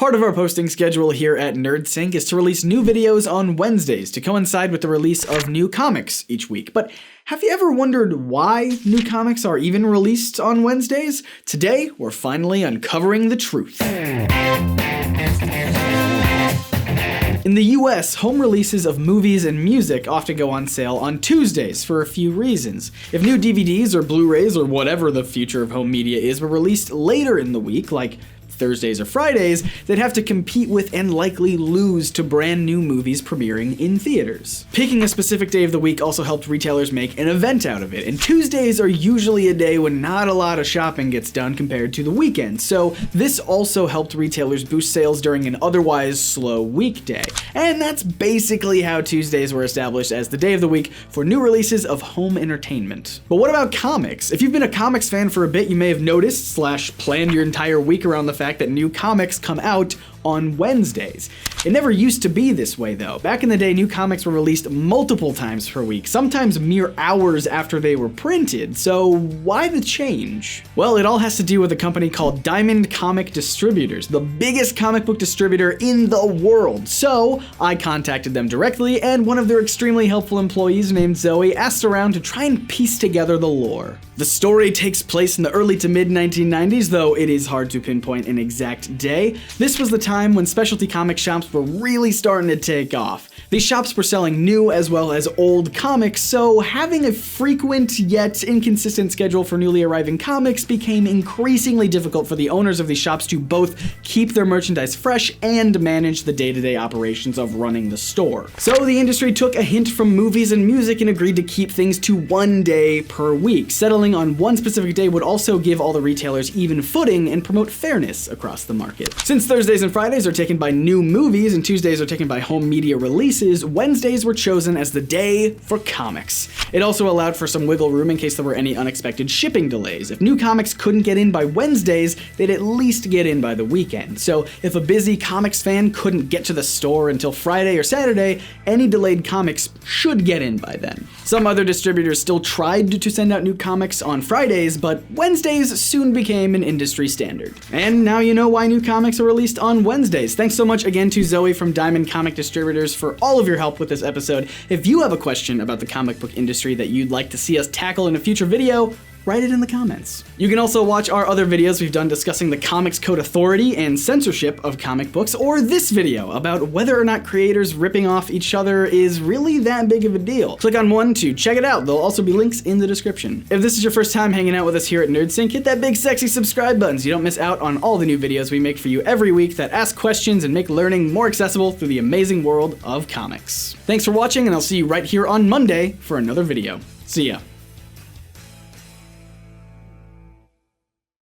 Part of our posting schedule here at NerdSync is to release new videos on Wednesdays to coincide with the release of new comics each week. But have you ever wondered why new comics are even released on Wednesdays? Today, we're finally uncovering the truth. In the US, home releases of movies and music often go on sale on Tuesdays for a few reasons. If new DVDs or Blu-rays or whatever the future of home media is were released later in the week, like Thursdays or Fridays, they'd have to compete with and likely lose to brand new movies premiering in theaters. Picking a specific day of the week also helped retailers make an event out of it, and Tuesdays are usually a day when not a lot of shopping gets done compared to the weekend, so this also helped retailers boost sales during an otherwise slow weekday. And that's basically how Tuesdays were established as the day of the week for new releases of home entertainment. But what about comics? If you've been a comics fan for a bit, you may have noticed / planned your entire week around the fact that new comics come out on Wednesdays. It never used to be this way though. Back in the day, new comics were released multiple times per week, sometimes mere hours after they were printed, so why the change? Well, it all has to do with a company called Diamond Comic Distributors, the biggest comic book distributor in the world. So I contacted them directly, and one of their extremely helpful employees named Zoe asked around to try and piece together the lore. The story takes place in the early to mid 1990s, though it is hard to pinpoint an exact day. This was the time when specialty comic shops were really starting to take off. These shops were selling new as well as old comics, so having a frequent yet inconsistent schedule for newly arriving comics became increasingly difficult for the owners of these shops to both keep their merchandise fresh and manage the day-to-day operations of running the store. So the industry took a hint from movies and music and agreed to keep things to one day per week. Settling on one specific day would also give all the retailers even footing and promote fairness across the market. Since Thursdays and Fridays are taken by new movies and Tuesdays are taken by home media releases, Wednesdays were chosen as the day for comics. It also allowed for some wiggle room in case there were any unexpected shipping delays. If new comics couldn't get in by Wednesdays, they'd at least get in by the weekend. So if a busy comics fan couldn't get to the store until Friday or Saturday, any delayed comics should get in by then. Some other distributors still tried to send out new comics on Fridays, but Wednesdays soon became an industry standard. And now you know why new comics are released on Wednesdays. Thanks so much again to Zoe from Diamond Comic Distributors for all of your help with this episode. If you have a question about the comic book industry that you'd like to see us tackle in a future video, write it in the comments. You can also watch our other videos we've done discussing the Comics Code Authority and censorship of comic books, or this video about whether or not creators ripping off each other is really that big of a deal. Click on one to check it out. There'll also be links in the description. If this is your first time hanging out with us here at NerdSync, hit that big sexy subscribe button so you don't miss out on all the new videos we make for you every week that ask questions and make learning more accessible through the amazing world of comics. Thanks for watching, and I'll see you right here on Monday for another video. See ya.